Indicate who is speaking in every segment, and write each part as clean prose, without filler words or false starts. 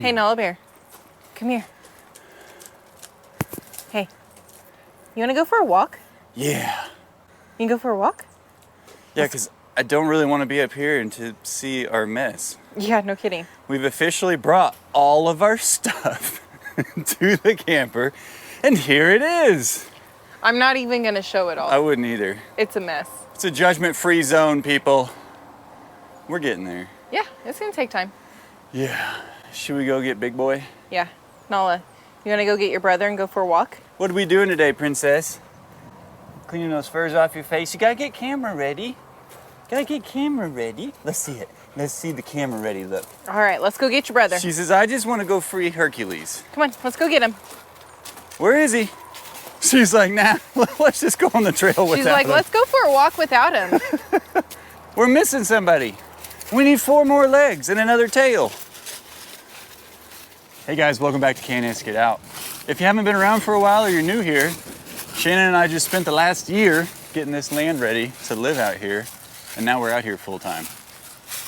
Speaker 1: Hey, Nala Bear, come here. Hey, you wanna go for a walk?
Speaker 2: Yeah.
Speaker 1: You can go for a walk?
Speaker 2: Yeah, because I don't really want to be up here and to see our mess.
Speaker 1: Yeah, no kidding.
Speaker 2: We've officially brought all of our stuff to the camper, and here it is.
Speaker 1: I'm not even gonna show it all.
Speaker 2: I wouldn't either.
Speaker 1: It's a mess.
Speaker 2: It's a judgment-free zone, people. We're getting there.
Speaker 1: Yeah, it's gonna take time.
Speaker 2: Yeah. Should we go get Big Boy?
Speaker 1: Yeah. Nala, you wanna go get your brother and go for a walk?
Speaker 2: What are we doing today, Princess? Cleaning those furs off your face. You gotta get camera ready. Gotta get camera ready. Let's see it. Let's see the camera ready look.
Speaker 1: All right, let's go get your brother.
Speaker 2: She says, I just want to go free Hercules.
Speaker 1: Come on, let's go get him.
Speaker 2: Where is he? She's like, nah, let's just go on the trail without him.
Speaker 1: She's like, let's go for a walk without him.
Speaker 2: We're missing somebody. We need 4 more legs and another tail. Hey guys, welcome back to K&S Get Out. If you haven't been around for a while or you're new here, Shannon and I just spent the last year getting this land ready to live out here, and now we're out here full time.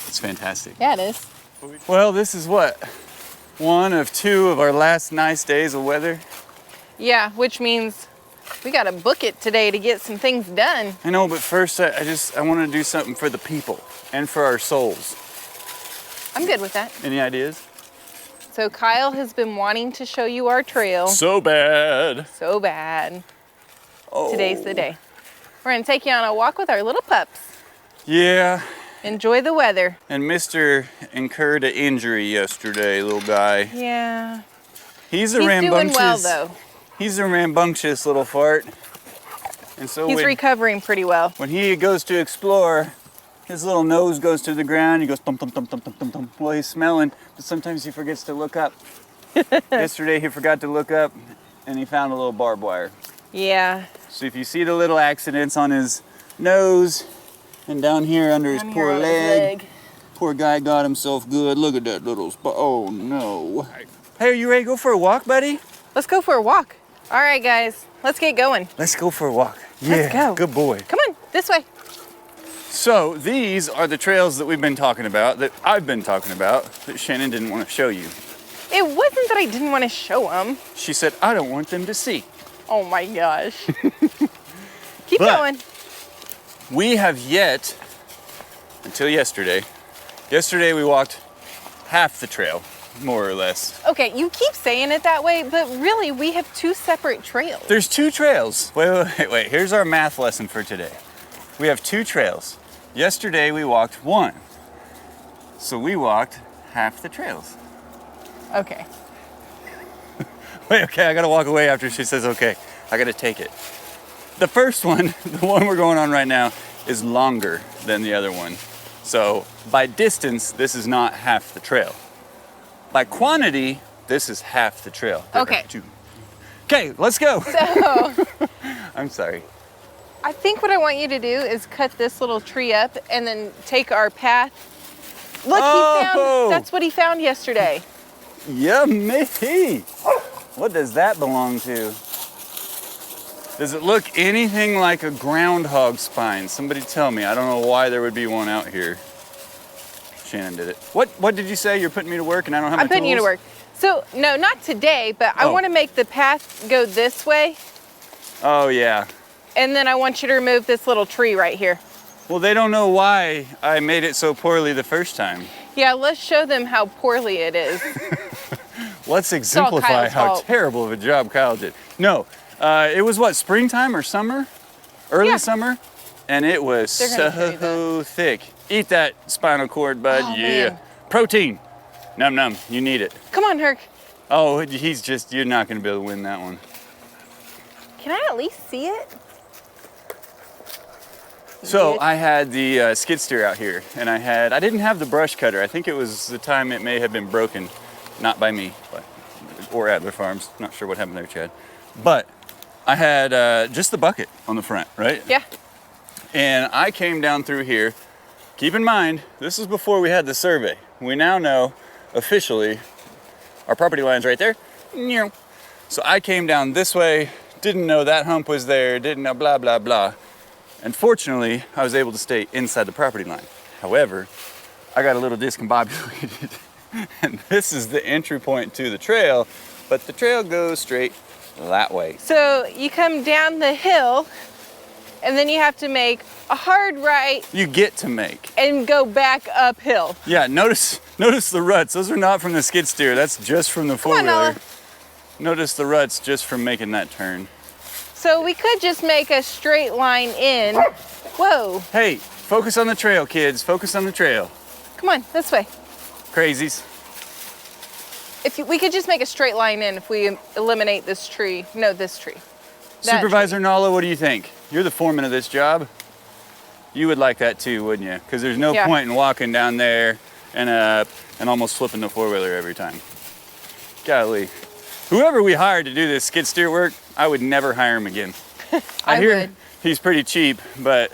Speaker 2: It's fantastic.
Speaker 1: Yeah, it is.
Speaker 2: Well, this is what? 1 of 2 of our last nice days of weather.
Speaker 1: Yeah, which means we gotta book it today to get some things done.
Speaker 2: I know, but first I want to do something for the people and for our souls.
Speaker 1: I'm good with that.
Speaker 2: Any ideas?
Speaker 1: So Kyle has been wanting to show you our trail.
Speaker 2: So bad.
Speaker 1: So bad.
Speaker 2: Oh.
Speaker 1: Today's the day. We're gonna take you on a walk with our little pups.
Speaker 2: Yeah.
Speaker 1: Enjoy the weather.
Speaker 2: And Mr. incurred an injury yesterday, little guy.
Speaker 1: Yeah.
Speaker 2: He's a
Speaker 1: He's
Speaker 2: rambunctious.
Speaker 1: doing well though.
Speaker 2: He's a rambunctious little fart. And so
Speaker 1: He's recovering pretty well.
Speaker 2: when he goes to explore, his little nose goes to the ground. He goes thump, thump, thump, thump, thump, thump, thump. Well, he's smelling, but sometimes he forgets to look up. Yesterday he forgot to look up and he found a little barbed wire.
Speaker 1: Yeah.
Speaker 2: So if you see the little accidents on his nose and down here under his poor leg, poor guy got himself good. Look at that little spot. Oh no. Hey, are you ready to go for a walk, buddy?
Speaker 1: Let's go for a walk. All right, guys, let's get going.
Speaker 2: Let's go for a walk.
Speaker 1: Let's go.
Speaker 2: Good boy.
Speaker 1: Come on, this way.
Speaker 2: So these are the trails that we've been talking about, that I've been talking about, that Shannon didn't want to show you.
Speaker 1: It wasn't that I didn't want to show them.
Speaker 2: She said, I don't want them to see.
Speaker 1: Oh my gosh. Keep
Speaker 2: But
Speaker 1: going.
Speaker 2: we have yet, until yesterday we walked half the trail, more or less.
Speaker 1: Okay, you keep saying it that way, but really we have 2 separate trails.
Speaker 2: There's 2 trails. Wait. Here's our math lesson for today. We have 2 trails. Yesterday we walked 1. So we walked half the trails.
Speaker 1: Okay.
Speaker 2: Wait, okay, I gotta walk away after she says okay. I gotta take it. The first one, the one we're going on right now, is longer than the other one. So by distance, this is not half the trail. By quantity, this is half the trail.
Speaker 1: Okay.
Speaker 2: Okay, let's go.
Speaker 1: So
Speaker 2: I'm sorry.
Speaker 1: I think what I want you to do is cut this little tree up and then take our path. Look, that's what he found yesterday.
Speaker 2: Yummy. What does that belong to? Does it look anything like a groundhog spine? Somebody tell me. I don't know why there would be one out here. Shannon did it. What did you say? You're putting me to work and I don't have my
Speaker 1: I'm putting you to
Speaker 2: tools?
Speaker 1: work. So, no, not today, but I want to make the path go this way.
Speaker 2: Oh, yeah.
Speaker 1: And then I want you to remove this little tree right here.
Speaker 2: Well, they don't know why I made it so poorly the first time.
Speaker 1: Yeah, let's show them how poorly it is.
Speaker 2: Let's exemplify how terrible of a job Kyle did. No, it was what, springtime or summer? Early summer? And it was so thick. Eat that spinal cord, bud.
Speaker 1: Oh,
Speaker 2: yeah.
Speaker 1: Man.
Speaker 2: Protein. Num num. You need it.
Speaker 1: Come on, Herc.
Speaker 2: Oh, you're not going to be able to win that one.
Speaker 1: Can I at least see it?
Speaker 2: So I had the skid steer out here, and I didn't have the brush cutter. I think it was the time it may have been broken, not by me, or Adler Farms. Not sure what happened there, Chad. But I had just the bucket on the front, right?
Speaker 1: Yeah.
Speaker 2: And I came down through here. Keep in mind, this is before we had the survey. We now know officially our property line's right there. So I came down this way, didn't know that hump was there, didn't know blah, blah, blah. And fortunately, I was able to stay inside the property line. However, I got a little discombobulated And this is the entry point to the trail, but the trail goes straight that way.
Speaker 1: So you come down the hill and then you have to make a hard right
Speaker 2: You get to make.
Speaker 1: and go back uphill.
Speaker 2: Yeah, notice the ruts. Those are not from the skid steer. That's just from the
Speaker 1: Come on,
Speaker 2: four-wheeler.
Speaker 1: Noah.
Speaker 2: Notice the ruts just from making that turn.
Speaker 1: So we could just make a straight line in. Whoa,
Speaker 2: Hey, focus on the trail, kids. Focus on the trail.
Speaker 1: come on, this way.
Speaker 2: Crazies.
Speaker 1: We could just make a straight line in if we eliminate this tree. No, this tree. That
Speaker 2: Supervisor Nala, what do you think? You're the foreman of this job. You would like that too, wouldn't you? Because there's no
Speaker 1: Yeah.
Speaker 2: point in walking down there and almost flipping the four-wheeler every time. Golly. Whoever we hired to do this skid steer work, I would never hire him again.
Speaker 1: I
Speaker 2: hear
Speaker 1: would.
Speaker 2: he's pretty cheap, but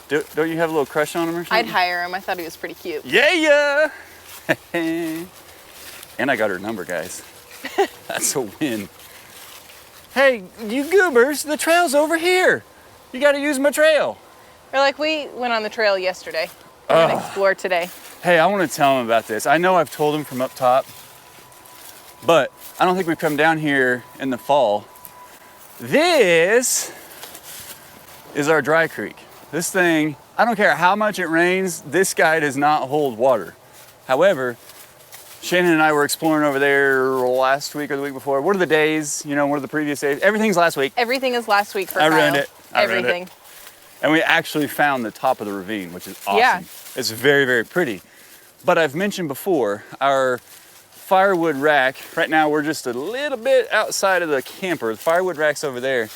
Speaker 2: don't you have a little crush on him or something?
Speaker 1: I'd hire him. I thought he was pretty cute.
Speaker 2: Yeah! And I got her number, guys. That's a win. Hey, you goobers, the trail's over here. You gotta use my trail.
Speaker 1: Or like we went on the trail yesterday. We're gonna explore today.
Speaker 2: Hey, I wanna tell him about this. I know I've told him from up top, but I don't think we've come down here in the fall. This is our dry creek. This thing, I don't care how much it rains, this guy does not hold water. However, Shannon and I were exploring over there last week or the week before. What are the days? You know, what are the previous days? Everything's last week.
Speaker 1: Everything is last week for
Speaker 2: I
Speaker 1: Kyle.
Speaker 2: ruined it. I ruined it.
Speaker 1: Everything.
Speaker 2: And we actually found the top of the ravine, which is awesome.
Speaker 1: Yeah.
Speaker 2: It's very, very pretty. But I've mentioned before, our firewood rack, right now we're just a little bit outside of the camper. The firewood rack's over there.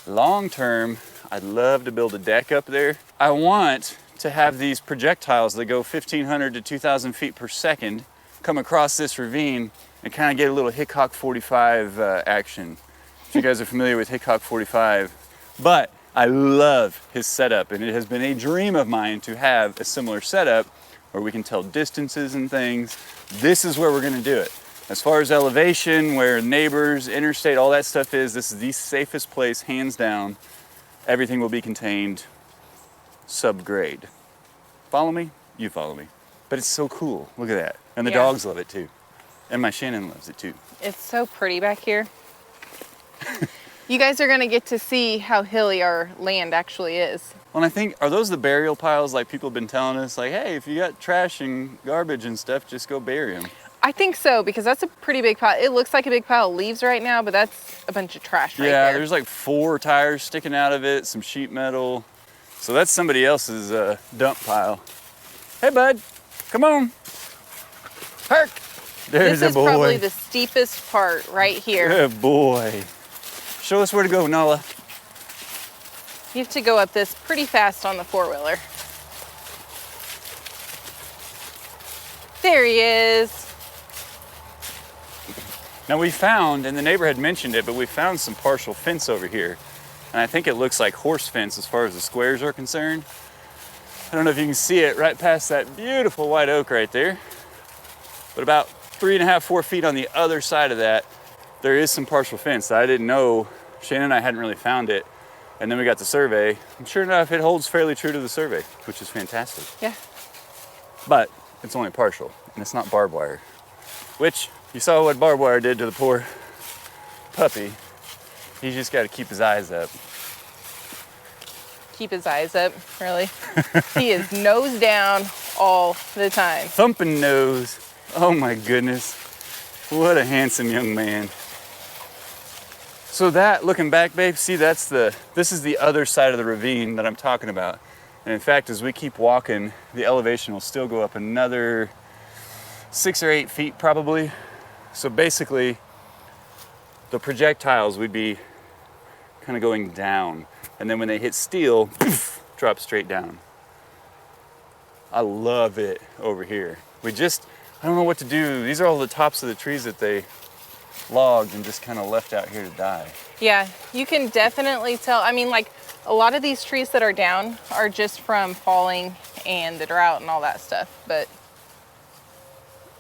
Speaker 2: Long term, I'd love to build a deck up there. I want to have these projectiles that go 1,500 to 2,000 feet per second come across this ravine and kind of get a little Hickok 45 action. If you guys are familiar with Hickok 45. But I love his setup, and it has been a dream of mine to have a similar setup where we can tell distances and things. This is where we're gonna do it. As far as elevation, where neighbors, interstate, all that stuff is, this is the safest place, hands down. Everything will be contained subgrade. Follow me? You follow me. But it's so cool, look at that. And the
Speaker 1: Yeah.
Speaker 2: dogs love it too. And my Shannon loves it too.
Speaker 1: It's so pretty back here. You guys are gonna get to see how hilly our land actually is.
Speaker 2: Well, and I think, are those the burial piles like people have been telling us? Like, hey, if you got trash and garbage and stuff, just go bury them.
Speaker 1: I think so, because that's a pretty big pile. It looks like a big pile of leaves right now, but that's a bunch of trash right
Speaker 2: Yeah,
Speaker 1: there.
Speaker 2: there's like 4 tires sticking out of it, some sheet metal. So that's somebody else's dump pile. Hey, bud, come on. Herc. There's
Speaker 1: This
Speaker 2: a
Speaker 1: is
Speaker 2: boy.
Speaker 1: probably the steepest part right here.
Speaker 2: Good boy. Show us where to go, Nala.
Speaker 1: You have to go up this pretty fast on the four-wheeler. There he is.
Speaker 2: Now we found, and the neighbor had mentioned it, but we found some partial fence over here. And I think it looks like horse fence as far as the squares are concerned. I don't know if you can see it right past that beautiful white oak right there. But about 3.5, 4 feet on the other side of that, there is some partial fence that I didn't know. Shannon and I hadn't really found it. And then we got the survey. And sure enough, it holds fairly true to the survey, which is fantastic.
Speaker 1: Yeah.
Speaker 2: But it's only partial, and it's not barbed wire. Which, you saw what barbed wire did to the poor puppy. He's just got to keep his eyes up.
Speaker 1: Keep his eyes up, really. He is nose down all the time.
Speaker 2: Thumping nose. Oh my goodness. What a handsome young man. So that, looking back, babe, see this is the other side of the ravine that I'm talking about. And in fact, as we keep walking, the elevation will still go up another 6 or 8 feet probably. So basically, the projectiles would be kind of going down. And then when they hit steel, poof, drop straight down. I love it over here. I don't know what to do. These are all the tops of the trees that they logged and just kind of left out here to die.
Speaker 1: Yeah, you can definitely tell. I mean, like, a lot of these trees that are down are just from falling and the drought and all that stuff. But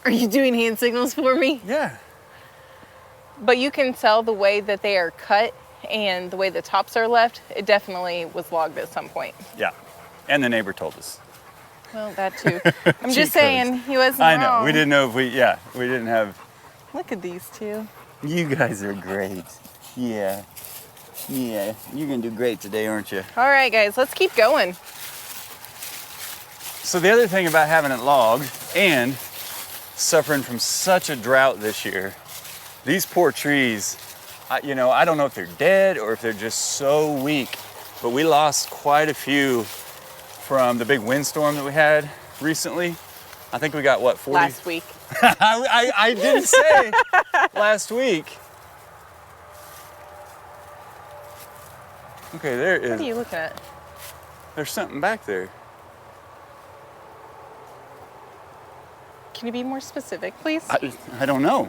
Speaker 1: are you doing hand signals for me?
Speaker 2: Yeah.
Speaker 1: But you can tell the way that they are cut and the way the tops are left. It definitely was logged at some point.
Speaker 2: Yeah. And the neighbor told us.
Speaker 1: Well, that too. I'm
Speaker 2: Cheat
Speaker 1: just saying, he wasn't
Speaker 2: I know.
Speaker 1: wrong.
Speaker 2: We didn't know if we didn't have.
Speaker 1: Look at these two.
Speaker 2: You guys are great. Yeah. Yeah. You're going to do great today, aren't you?
Speaker 1: All right, guys, let's keep going.
Speaker 2: So the other thing about having it logged and suffering from such a drought this year, these poor trees, I don't know if they're dead or if they're just so weak, but we lost quite a few from the big windstorm that we had recently. I think we got, what, 40?
Speaker 1: Last week.
Speaker 2: I didn't say last week. Okay, there is.
Speaker 1: What are you looking at?
Speaker 2: There's something back there.
Speaker 1: Can you be more specific, please?
Speaker 2: I don't know.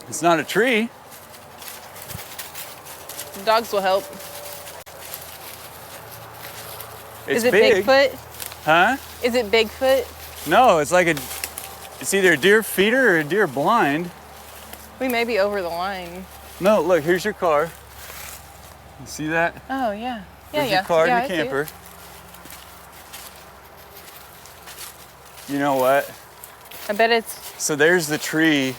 Speaker 2: It's not a tree.
Speaker 1: The dogs will help.
Speaker 2: It's
Speaker 1: Is it
Speaker 2: big.
Speaker 1: Bigfoot?
Speaker 2: Huh?
Speaker 1: Is it Bigfoot?
Speaker 2: No, it's either a deer feeder or a deer blind.
Speaker 1: We may be over the line.
Speaker 2: No, look, here's your car. You see that?
Speaker 1: Oh, yeah.
Speaker 2: Here's
Speaker 1: Yeah.
Speaker 2: your car
Speaker 1: Yeah,
Speaker 2: and
Speaker 1: I see
Speaker 2: your
Speaker 1: it.
Speaker 2: camper. You know what?
Speaker 1: I bet it's.
Speaker 2: So there's the tree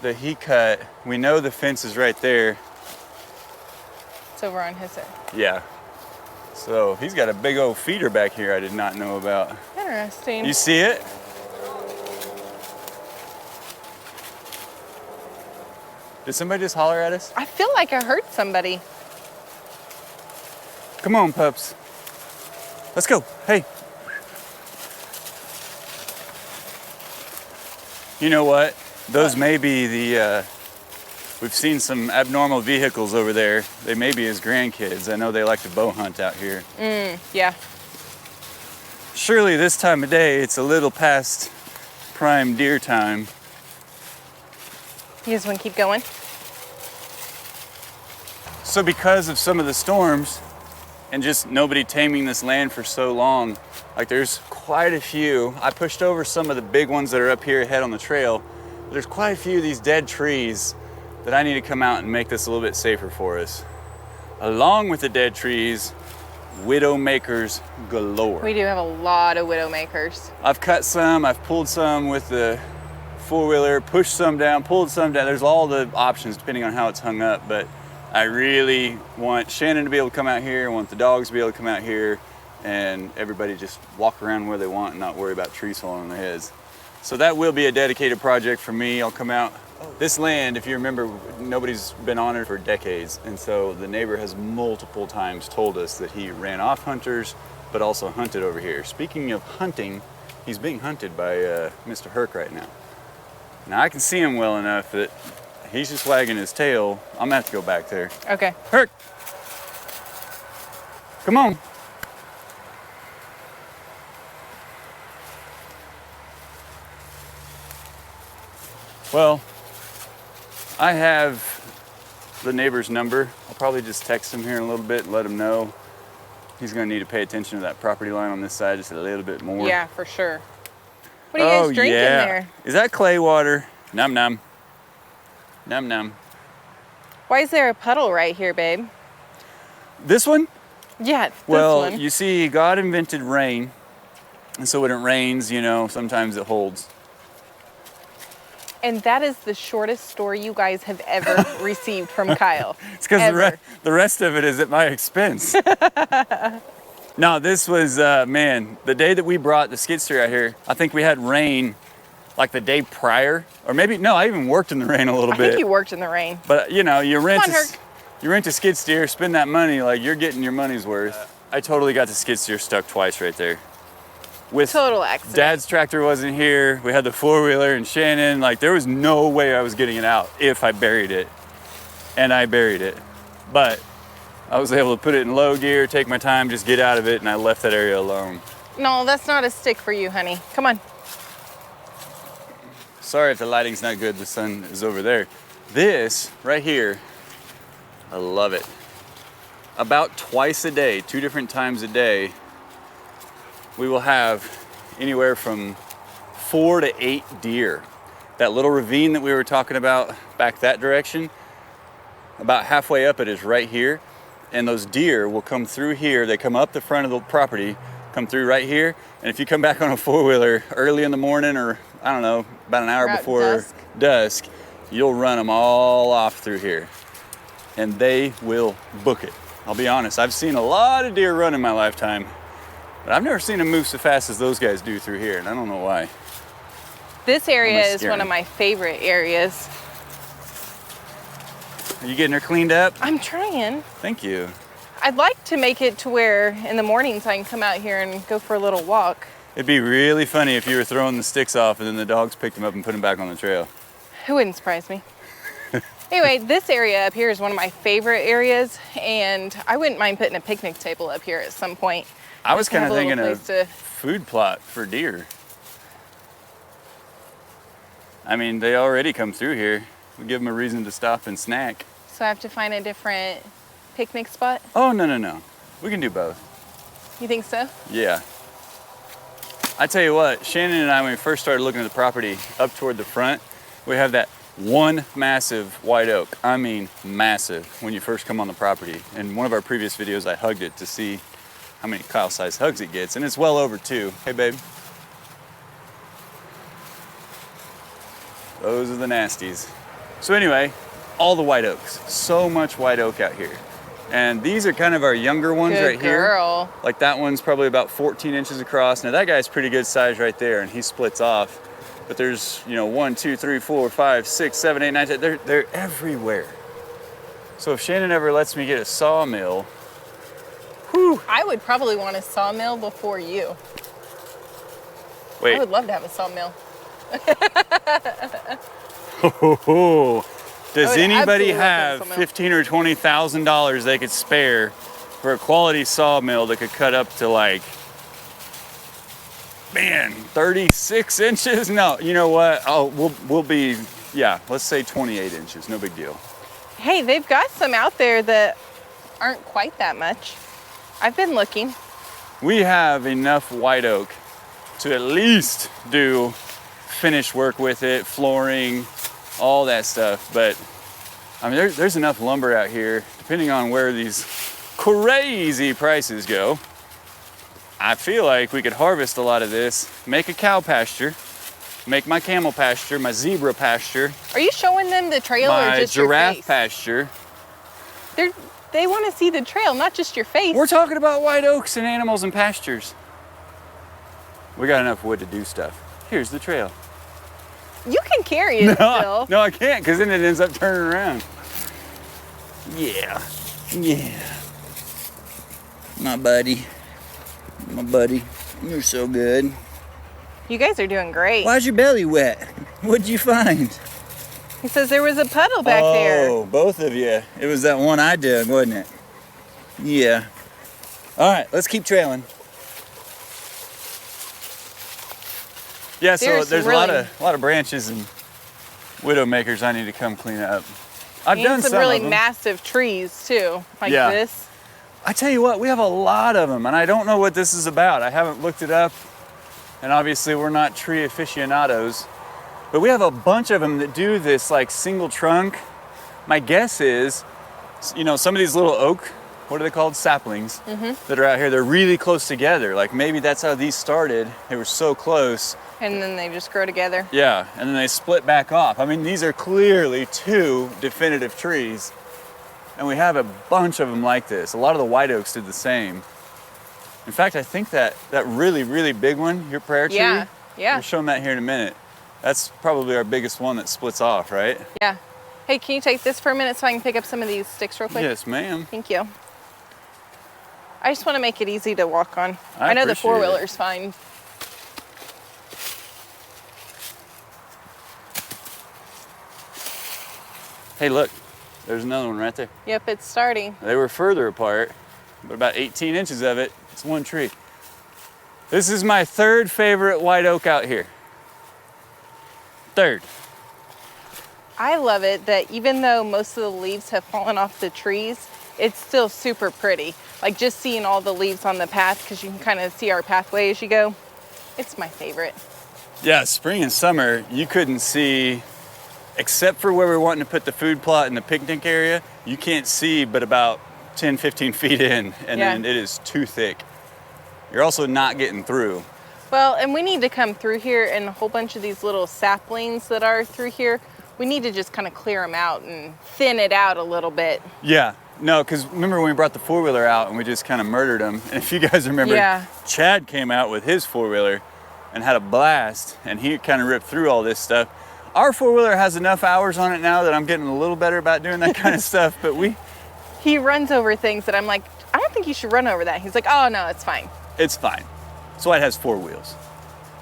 Speaker 2: that he cut. We know the fence is right there.
Speaker 1: It's over on his side.
Speaker 2: Yeah. So he's got a big old feeder back here I did not know about.
Speaker 1: Interesting.
Speaker 2: You see it? Did somebody just holler at us?
Speaker 1: I feel like I heard somebody.
Speaker 2: Come on, pups. Let's go. Hey. You know what? Those may be the, we've seen some abnormal vehicles over there. They may be his grandkids. I know they like to bow hunt out here.
Speaker 1: Yeah.
Speaker 2: Surely this time of day, it's a little past prime deer time.
Speaker 1: You guys want to keep going?
Speaker 2: So because of some of the storms and just nobody taming this land for so long, like there's quite a few. I pushed over some of the big ones that are up here ahead on the trail. There's quite a few of these dead trees that I need to come out and make this a little bit safer for us. Along with the dead trees, widowmakers galore.
Speaker 1: We do have a lot of widowmakers.
Speaker 2: I've cut some, I've pulled some with the four-wheeler, pushed some down, pulled some down. There's all the options depending on how it's hung up, but I really want Shannon to be able to come out here, I want the dogs to be able to come out here, and everybody just walk around where they want and not worry about trees falling on their heads. So that will be a dedicated project for me. I'll come out. This land, if you remember, nobody's been on it for decades, and so the neighbor has multiple times told us that he ran off hunters, but also hunted over here. Speaking of hunting, he's being hunted by Mr. Herc right now. Now I can see him well enough that he's just wagging his tail. I'm gonna have to go back there.
Speaker 1: Okay.
Speaker 2: Herc, come on. Well, I have the neighbor's number. I'll probably just text him here in a little bit and let him know. He's gonna need to pay attention to that property line on this side just a little bit more.
Speaker 1: Yeah, for sure. What are you guys drinking there?
Speaker 2: Is that clay water? Num num. Num num.
Speaker 1: Why is there a puddle right here, babe?
Speaker 2: This one?
Speaker 1: Yeah,
Speaker 2: Well,
Speaker 1: this one.
Speaker 2: you see, God invented rain. And so when it rains, sometimes it holds.
Speaker 1: And that is the shortest story you guys have ever received from Kyle.
Speaker 2: It's because the rest of it is at my expense. No, this was, the day that we brought the skid steer out here, I think we had rain like the day prior. Or maybe, no, I even worked in the rain a little bit.
Speaker 1: I think you worked in the rain.
Speaker 2: But, you rent
Speaker 1: Come on, Herc.
Speaker 2: you rent a skid steer, spend that money, like you're getting your money's worth. I totally got the skid steer stuck twice right there. With
Speaker 1: Total accident.
Speaker 2: Dad's tractor wasn't here. We had the four-wheeler and Shannon. Like there was no way I was getting it out if I buried it. And I buried it. But I was able to put it in low gear, take my time, just get out of it, and I left that area alone.
Speaker 1: No, that's not a stick for you, honey. Come on.
Speaker 2: Sorry if the lighting's not good, the sun is over there. This right here, I love it. About twice a day, 2 different times a day, we will have anywhere from 4 to 8 deer. That little ravine that we were talking about back that direction, about halfway up it is right here. And those deer will come through here. They come up the front of the property, come through right here. And if you come back on a four-wheeler early in the morning, or I don't know, about an hour
Speaker 1: Or at
Speaker 2: before dusk, you'll run them all off through here. And they will book it. I'll be honest, I've seen a lot of deer run in my lifetime, but I've never seen them move so fast as those guys do through here, and I don't know why.
Speaker 1: This area is one of my favorite areas.
Speaker 2: Are you getting her cleaned up?
Speaker 1: I'm trying.
Speaker 2: Thank you.
Speaker 1: I'd like to make it to where in the mornings I can come out here and go for a little walk.
Speaker 2: It'd be really funny if you were throwing the sticks off and then the dogs picked them up and put them back on the trail.
Speaker 1: It wouldn't surprise me. Anyway, this area up here is one of my favorite areas, and I wouldn't mind putting a picnic table up here at some point.
Speaker 2: I was kind of thinking
Speaker 1: a
Speaker 2: of food plot for deer. I mean, they already come through here. We give them a reason to stop and snack.
Speaker 1: So I have to find a different picnic spot?
Speaker 2: Oh, no. We can do both.
Speaker 1: You think so?
Speaker 2: Yeah. I tell you what, Shannon and I, when we first started looking at the property up toward the front, we have that one massive white oak. I mean, massive when you first come on the property. In one of our previous videos, I hugged it to see how many Kyle-sized hugs it gets, and it's well over 2. Hey, babe. Those are the nasties. So anyway, all the white oaks. So much white oak out here. And these are kind of our younger ones right
Speaker 1: girl.
Speaker 2: here. Like that one's probably about 14 inches across. Now that guy's pretty good size right there, and he splits off. But there's, 1, 2, 3, 4, 5, 6, 7, 8, 9, 10. They're everywhere. So if Shannon ever lets me get a sawmill, whew.
Speaker 1: I would probably want a sawmill before you.
Speaker 2: Wait.
Speaker 1: I would love to have a sawmill.
Speaker 2: Does anybody have $15,000 or $20,000 they could spare for a quality sawmill that could cut up to 36 inches? No, you know what? We'll be, let's say 28 inches. No big deal.
Speaker 1: Hey, they've got some out there that aren't quite that much. I've been looking.
Speaker 2: We have enough white oak to at least do finish work with it, flooring, all that stuff. But I mean, there's enough lumber out here, depending on where these crazy prices go. I feel like we could harvest a lot of this, make a cow pasture, make my camel pasture, my zebra pasture.
Speaker 1: Are you showing them the trail or just your face?
Speaker 2: My giraffe pasture.
Speaker 1: They want to see the trail, not just your face.
Speaker 2: We're talking about white oaks and animals and pastures. We got enough wood to do stuff. Here's the trail.
Speaker 1: You can carry it still.
Speaker 2: No, I can't, because then it ends up turning around. Yeah. My buddy, you're so good.
Speaker 1: You guys are doing great.
Speaker 2: Why's your belly wet? What'd you find?
Speaker 1: He says there was a puddle back there.
Speaker 2: Oh, both of you. It was that one I dug, wasn't it? Yeah. All right, let's keep trailing. Yeah, so there's a lot of branches and widowmakers I need to come clean up. I've done some
Speaker 1: really
Speaker 2: of them.
Speaker 1: Massive trees too, like this.
Speaker 2: I tell you what, we have a lot of them, and I don't know what this is about. I haven't looked it up, and obviously we're not tree aficionados, but we have a bunch of them that do this like single trunk. My guess is, some of these little oak, what are they called? Saplings that are out here, they're really close together. Like maybe that's how these started. They were so close.
Speaker 1: And then they just grow together.
Speaker 2: Yeah, and then they split back off. I mean, these are clearly 2 definitive trees. And we have a bunch of them like this. A lot of the white oaks did the same. In fact, I think that really, really big one, your prayer tree.
Speaker 1: Yeah.
Speaker 2: We'll show them that here in a minute. That's probably our biggest one that splits off, right?
Speaker 1: Yeah. Hey, can you take this for a minute so I can pick up some of these sticks real quick?
Speaker 2: Yes, ma'am.
Speaker 1: Thank you. I just want to make it easy to walk on. I know the four-wheeler's fine.
Speaker 2: Hey, look, there's another one right there.
Speaker 1: Yep, it's starting.
Speaker 2: They were further apart, but about 18 inches of it, it's one tree. This is my 3rd favorite white oak out here. 3rd.
Speaker 1: I love it that even though most of the leaves have fallen off the trees, it's still super pretty. Like just seeing all the leaves on the path, because you can kind of see our pathway as you go. It's my favorite. Yeah,
Speaker 2: spring and summer, you couldn't see, except for where we're wanting to put the food plot in the picnic area, you can't see but about 10, 15 feet in, and then it is too thick. You're also not getting through.
Speaker 1: Well, and we need to come through here, and a whole bunch of these little saplings that are through here, we need to just kind of clear them out and thin it out a little bit.
Speaker 2: Yeah, no, because remember when we brought the four-wheeler out and we just kind of murdered them? And if you guys remember, Chad came out with his four-wheeler and had a blast, and he kind of ripped through all this stuff. Our four-wheeler has enough hours on it now that I'm getting a little better about doing that kind of stuff, but
Speaker 1: he runs over things that I'm like, I don't think you should run over that. He's like, oh no, it's fine.
Speaker 2: It's fine. That's why it has four wheels.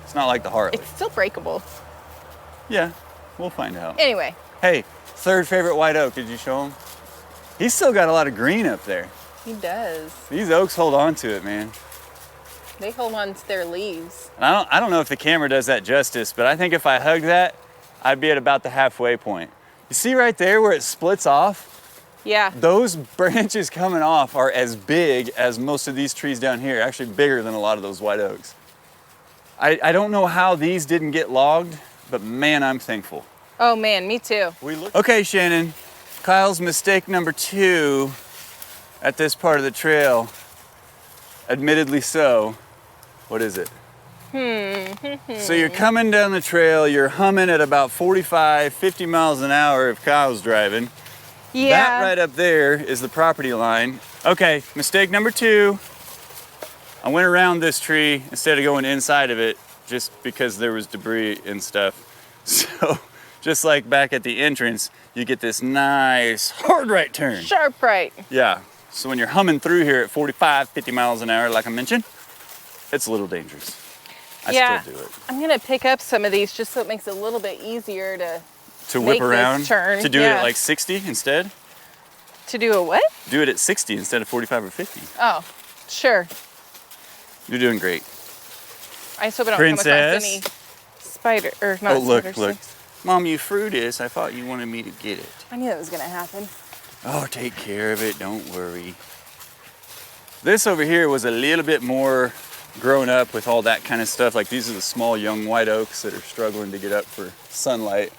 Speaker 2: It's not like the Harley.
Speaker 1: It's still breakable.
Speaker 2: Yeah, we'll find out.
Speaker 1: Anyway.
Speaker 2: Hey, third favorite white oak, did you show him? He's still got a lot of green up there.
Speaker 1: He does.
Speaker 2: These oaks hold on to it, man.
Speaker 1: They hold on to their leaves.
Speaker 2: And I don't know if the camera does that justice, but I think if I hugged that, I'd be at about the halfway point. You see right there where it splits off?
Speaker 1: Yeah.
Speaker 2: Those branches coming off are as big as most of these trees down here, actually bigger than a lot of those white oaks. I don't know how these didn't get logged, but man, I'm thankful.
Speaker 1: Oh man, me too.
Speaker 2: Okay, Shannon, Kyle's mistake number 2 at this part of the trail, admittedly so. What is it? So you're coming down the trail, you're humming at about 45, 50 miles an hour if Kyle's driving.
Speaker 1: Yeah.
Speaker 2: That right up there is the property line. Okay, mistake number 2. I went around this tree instead of going inside of it just because there was debris and stuff. So just like back at the entrance, you get this nice hard right turn.
Speaker 1: Sharp right.
Speaker 2: Yeah, so when you're humming through here at 45, 50 miles an hour, like I mentioned, it's a little dangerous. I still do it.
Speaker 1: I'm gonna pick up some of these just so it makes it a little bit easier to
Speaker 2: whip around,
Speaker 1: turn.
Speaker 2: to do it at like 60 instead?
Speaker 1: To do a what?
Speaker 2: Do it at 60 instead of 45 or 50.
Speaker 1: Oh, sure.
Speaker 2: You're doing great.
Speaker 1: I just hope I don't come across any spider, or not spiders.
Speaker 2: Look. Mom, you threw this. I thought you wanted me to get it.
Speaker 1: I knew that was gonna happen.
Speaker 2: Oh, take care of it, don't worry. This over here was a little bit more grown up with all that kind of stuff. Like these are the small young white oaks that are struggling to get up for sunlight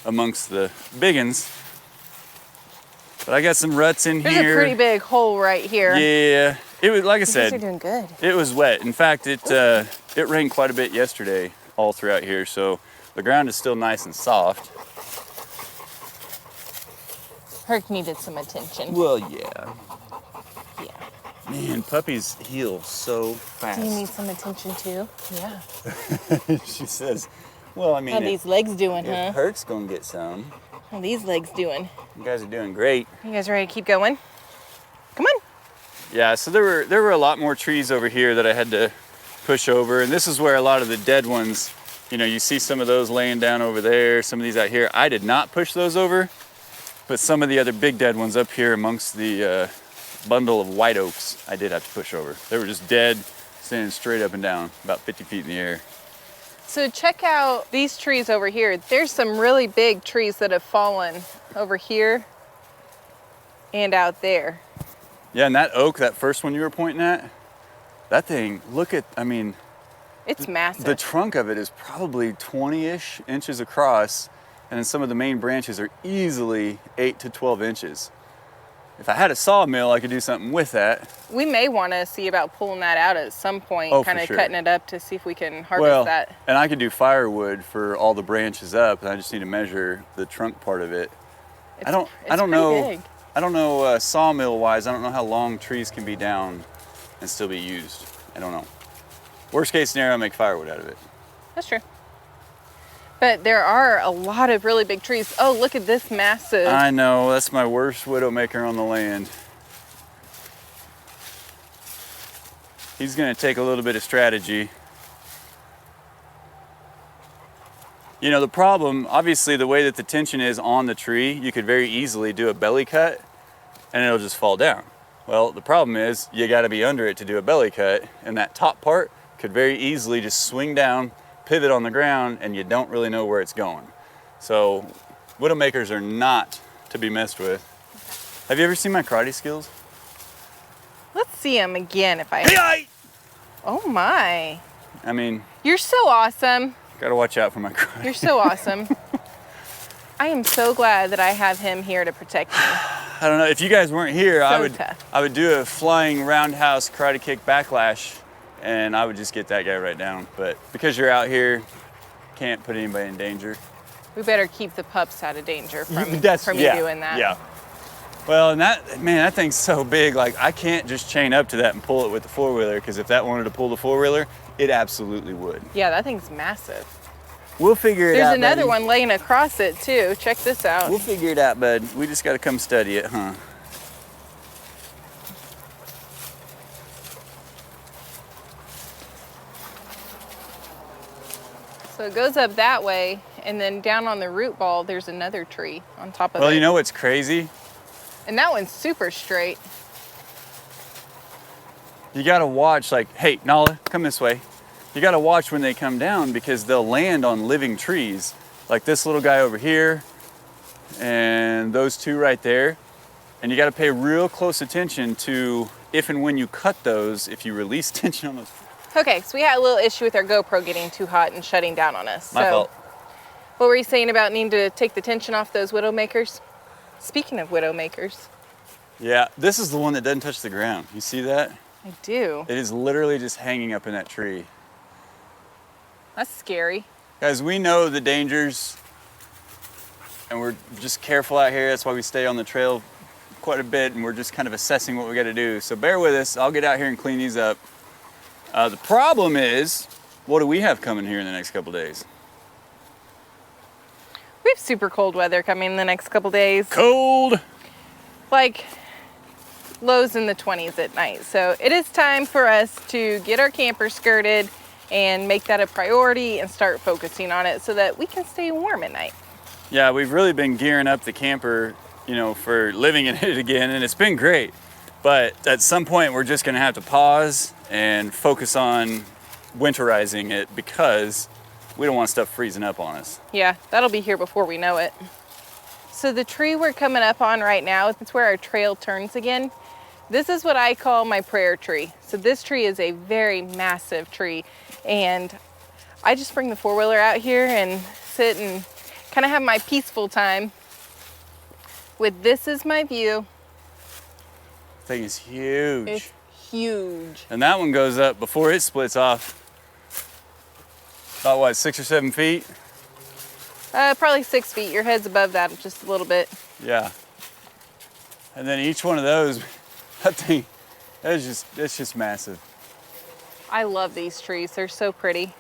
Speaker 2: amongst the big ones. But I got some ruts in here.
Speaker 1: There's a pretty big hole right here.
Speaker 2: Yeah, it was, like I said,
Speaker 1: you're doing good.
Speaker 2: It was wet. In fact, it rained quite a bit yesterday all throughout here, so the ground is still nice and soft.
Speaker 1: Herc needed some attention.
Speaker 2: Well, yeah.
Speaker 1: Yeah.
Speaker 2: Man, puppies heal so fast.
Speaker 1: Do you need some attention too? Yeah.
Speaker 2: She says, well, I mean,
Speaker 1: how these legs doing, huh?
Speaker 2: Herc's gonna get some.
Speaker 1: How these legs doing?
Speaker 2: You guys are doing great.
Speaker 1: You guys ready to keep going? Come on.
Speaker 2: Yeah, so there were a lot more trees over here that I had to push over, and this is where a lot of the dead ones, you know, you see some of those laying down over there, some of these out here. I did not push those over, but some of the other big dead ones up here amongst the bundle of white oaks, I did have to push over. They were just dead, standing straight up and down, about 50 feet in the air.
Speaker 1: So check out these trees over here. There's some really big trees that have fallen over here and out there.
Speaker 2: Yeah, and that oak, that first one you were pointing at, that thing, look at, I mean,
Speaker 1: it's massive.
Speaker 2: The trunk of it is probably 20-ish inches across, and then some of the main branches are easily 8 to 12 inches. If I had a sawmill, I could do something with that.
Speaker 1: We may want to see about pulling that out at some point, kind of cutting it up to see if we can harvest that.
Speaker 2: And I could do firewood for all the branches up, and I just need to measure the trunk part of it. I don't know. Big. I don't know sawmill wise. I don't know how long trees can be down and still be used. I don't know. Worst case scenario, I make firewood out of it.
Speaker 1: That's true. But there are a lot of really big trees. Oh, look at this massive.
Speaker 2: I know, that's my worst widowmaker on the land. He's gonna take a little bit of strategy. You know, the problem, obviously the way that the tension is on the tree, you could very easily do a belly cut and it'll just fall down. Well, the problem is you gotta be under it to do a belly cut, and that top part could very easily just swing down, pivot on the ground, and you don't really know where it's going. So widowmakers are not to be messed with. Okay. Have you ever seen my karate skills?
Speaker 1: Let's see them again if I...
Speaker 2: Hey!
Speaker 1: Oh my.
Speaker 2: I mean...
Speaker 1: You're so awesome.
Speaker 2: Gotta watch out for my karate.
Speaker 1: You're so awesome. I am so glad that I have him here to protect me.
Speaker 2: I don't know, if you guys weren't here, I would do a flying roundhouse karate kick backlash and I would just get that guy right down. But because you're out here, can't put anybody in danger.
Speaker 1: We better keep the pups out of danger from you doing that.
Speaker 2: Yeah. Well, and that thing's so big, like I can't just chain up to that and pull it with the four-wheeler, because if that wanted to pull the four-wheeler, it absolutely would.
Speaker 1: Yeah, that thing's massive.
Speaker 2: We'll figure it out,
Speaker 1: There's another
Speaker 2: buddy.
Speaker 1: one laying across it too. Check this out.
Speaker 2: We'll figure it out, bud. We just got to come study it, huh?
Speaker 1: So it goes up that way, and then down on the root ball, there's another tree on top of it.
Speaker 2: Well, you know what's crazy?
Speaker 1: And that one's super straight.
Speaker 2: You got to watch, like, hey, Nala, come this way. You got to watch when they come down, because they'll land on living trees, like this little guy over here and those two right there. And you got to pay real close attention to if and when you cut those, if you release tension on those.
Speaker 1: Okay, so we had a little issue with our GoPro getting too hot and shutting down on us.
Speaker 2: My fault.
Speaker 1: What were you saying about needing to take the tension off those widowmakers? Speaking of widowmakers.
Speaker 2: Yeah, this is the one that doesn't touch the ground. You see that?
Speaker 1: I do.
Speaker 2: It is literally just hanging up in that tree.
Speaker 1: That's scary.
Speaker 2: Guys, we know the dangers, and we're just careful out here. That's why we stay on the trail quite a bit, and we're just kind of assessing what we got to do. So bear with us. I'll get out here and clean these up. The problem is, what do we have coming here in the next couple days?
Speaker 1: We have super cold weather coming in the next couple days.
Speaker 2: Cold!
Speaker 1: Like lows in the 20s at night. So it is time for us to get our camper skirted and make that a priority and start focusing on it so that we can stay warm at night.
Speaker 2: Yeah, we've really been gearing up the camper, you know, for living in it again, and it's been great. But at some point, we're just gonna have to pause and focus on winterizing it, because we don't want stuff freezing up on us.
Speaker 1: Yeah, that'll be here before we know it. So the tree we're coming up on right now, it's where our trail turns again. This is what I call my prayer tree. So this tree is a very massive tree, and I just bring the four-wheeler out here and sit and kind of have my peaceful time with this as my view.
Speaker 2: Thing is huge.
Speaker 1: It's huge.
Speaker 2: And that one goes up before it splits off. About what, 6 or 7 feet?
Speaker 1: Probably 6 feet. Your head's above that just a little bit.
Speaker 2: Yeah. And then each one of those, that thing, it's just massive.
Speaker 1: I love these trees. They're so pretty.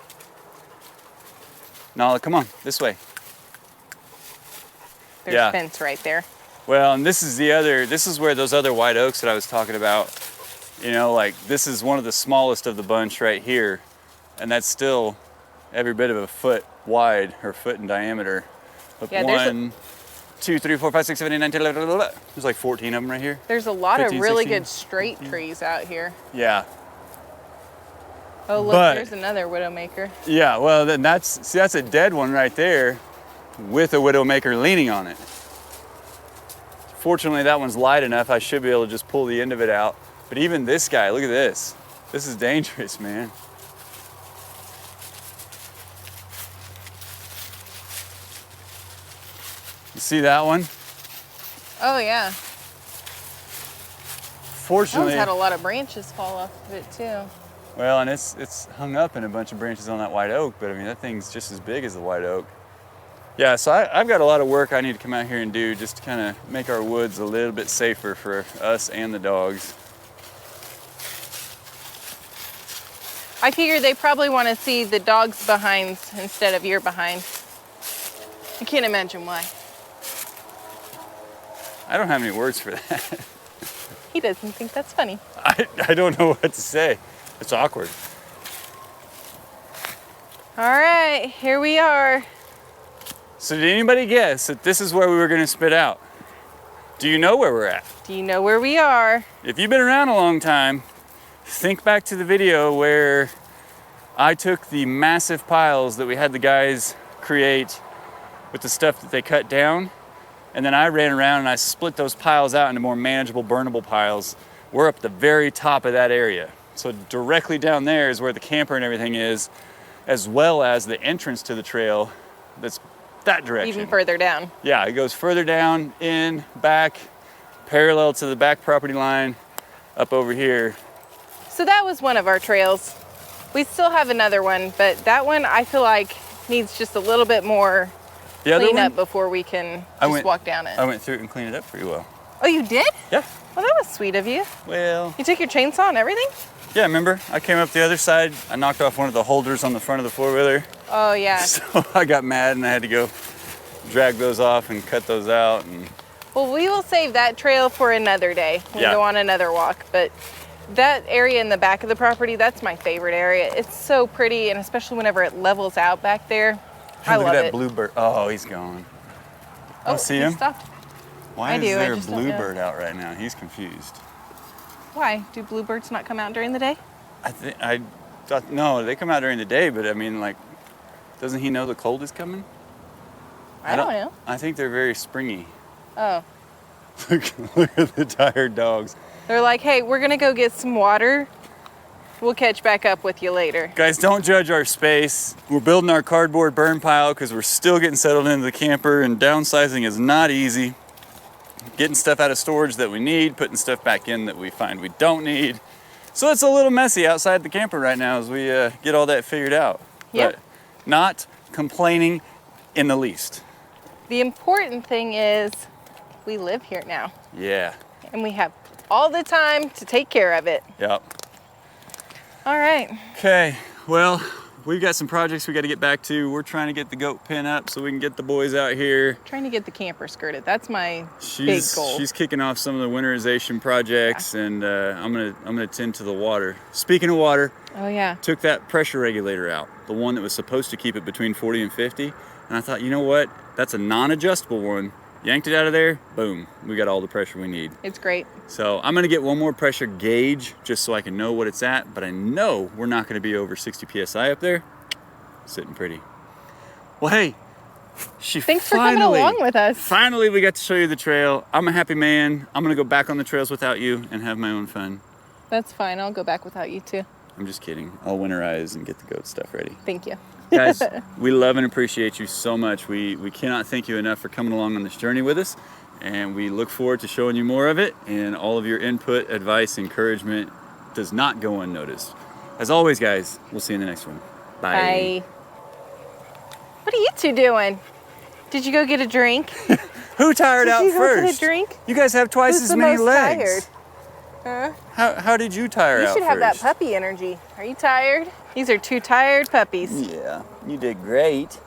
Speaker 2: Nala, come on, this way.
Speaker 1: There's fence right there.
Speaker 2: Well, and this is where those other white oaks that I was talking about, you know, like this is one of the smallest of the bunch right here. And that's still every bit of a foot wide, or a foot in diameter. But
Speaker 1: Yeah,
Speaker 2: 1, 2, 3, 4, 5, 6, 7, 8, 9, 10, 11, there's like 14 of them right here.
Speaker 1: There's a lot
Speaker 2: 15,
Speaker 1: of really
Speaker 2: 16.
Speaker 1: good straight trees out here.
Speaker 2: Yeah.
Speaker 1: Oh, look,
Speaker 2: But-
Speaker 1: there's another widowmaker.
Speaker 2: Yeah, well, then that's a dead one right there with a widowmaker leaning on it. Fortunately, that one's light enough, I should be able to just pull the end of it out. But even this guy, look at this. This is dangerous, man. You see that one?
Speaker 1: Oh, yeah. That
Speaker 2: Fortunately,
Speaker 1: one's had a lot of branches fall off of it, too.
Speaker 2: well, and it's hung up in a bunch of branches on that white oak, but I mean, that thing's just as big as the white oak. Yeah, so I've got a lot of work I need to come out here and do just to kind of make our woods a little bit safer for us and the dogs.
Speaker 1: I figure they probably want to see the dog's behinds instead of your behind. I can't imagine why.
Speaker 2: I don't have any words for that.
Speaker 1: He doesn't think that's funny.
Speaker 2: I don't know what to say. It's awkward.
Speaker 1: All right, here we are.
Speaker 2: So did anybody guess that this is where we were going to spit out? Do you know where we're at?
Speaker 1: Do you know where we are?
Speaker 2: If you've been around a long time, think back to the video where I took the massive piles that we had the guys create with the stuff that they cut down, and then I ran around and I split those piles out into more manageable, burnable piles. We're up the very top of that area. So directly down there is where the camper and everything is, as well as the entrance to the trail that's that direction.
Speaker 1: Even further down.
Speaker 2: Yeah, it goes further down, in, back, parallel to the back property line, up over here.
Speaker 1: So that was one of our trails. We still have another one, but that one I feel like needs just a little bit more
Speaker 2: The other
Speaker 1: cleanup
Speaker 2: one,
Speaker 1: before we can just walk down it.
Speaker 2: I went through it and cleaned it up pretty well.
Speaker 1: Oh, you did?
Speaker 2: Yeah.
Speaker 1: Well, that was sweet of you.
Speaker 2: Well.
Speaker 1: You took your chainsaw and everything?
Speaker 2: Yeah, remember? I came up the other side. I knocked off one of the holders on the front of the four-wheeler.
Speaker 1: Oh, yeah.
Speaker 2: So I got mad and I had to go drag those off and cut those out. And
Speaker 1: Well, we will save that trail for another day. We'll go on another walk. But that area in the back of the property, that's my favorite area. It's so pretty, and especially whenever it levels out back there.
Speaker 2: Hey,
Speaker 1: I
Speaker 2: look
Speaker 1: love
Speaker 2: at that
Speaker 1: it.
Speaker 2: bluebird. Oh, he's gone.
Speaker 1: Oh,
Speaker 2: see
Speaker 1: he
Speaker 2: him?
Speaker 1: stopped.
Speaker 2: Why
Speaker 1: I
Speaker 2: is
Speaker 1: do, I
Speaker 2: there a
Speaker 1: just don't know.
Speaker 2: bluebird out right now? He's confused.
Speaker 1: Why? Do bluebirds not come out during the day?
Speaker 2: I thought, no, they come out during the day, but I mean, like, doesn't he know the cold is coming?
Speaker 1: I don't know.
Speaker 2: I think they're very springy.
Speaker 1: Oh.
Speaker 2: Look at the tired dogs.
Speaker 1: They're like, hey, we're going to go get some water. We'll catch back up with you later.
Speaker 2: Guys, don't judge our space. We're building our cardboard burn pile because we're still getting settled into the camper, and downsizing is not easy. Getting stuff out of storage that we need, putting stuff back in that we find we don't need. So it's a little messy outside the camper right now as we get all that figured out.
Speaker 1: Yep.
Speaker 2: But not complaining in the least.
Speaker 1: The important thing is we live here now,
Speaker 2: Yeah.
Speaker 1: and we have all the time to take care of it.
Speaker 2: Yep.
Speaker 1: All right.
Speaker 2: Okay, well, we've got some projects we got to get back to. We're trying to get the goat pen up so we can get the boys out here.
Speaker 1: Trying to get the camper skirted. That's my big goal.
Speaker 2: She's kicking off some of the winterization projects, and I'm gonna tend to the water. Speaking of water,
Speaker 1: Oh, yeah.
Speaker 2: took that pressure regulator out, the one that was supposed to keep it between 40 and 50, and I thought, you know what? That's a non-adjustable one. Yanked it out of there, boom, we got all the pressure we need.
Speaker 1: It's great.
Speaker 2: So I'm gonna get one more pressure gauge just so I can know what it's at, but I know we're not gonna be over 60 PSI up there. Sitting pretty. Well, hey,
Speaker 1: Thanks for coming along with us.
Speaker 2: Finally, we got to show you the trail. I'm a happy man. I'm gonna go back on the trails without you and have my own fun.
Speaker 1: That's fine. I'll go back without you too.
Speaker 2: I'm just kidding. I'll winterize and get the goat stuff ready.
Speaker 1: Thank you.
Speaker 2: Guys, we love and appreciate you so much. We cannot thank you enough for coming along on this journey with us, and we look forward to showing you more of it, and all of your input, advice, encouragement does not go unnoticed. As always, guys, we'll see you in the next one. Bye.
Speaker 1: Bye. What are you two doing? Did you go get a drink?
Speaker 2: Who tired out
Speaker 1: Did you go
Speaker 2: first?
Speaker 1: get a drink?
Speaker 2: You guys have twice
Speaker 1: Who's
Speaker 2: as
Speaker 1: the
Speaker 2: many
Speaker 1: most
Speaker 2: legs.
Speaker 1: tired? Huh?
Speaker 2: How did you tire
Speaker 1: You
Speaker 2: out
Speaker 1: should have that
Speaker 2: first?
Speaker 1: puppy energy. Are you tired? These are two tired puppies.
Speaker 2: Yeah, you did great.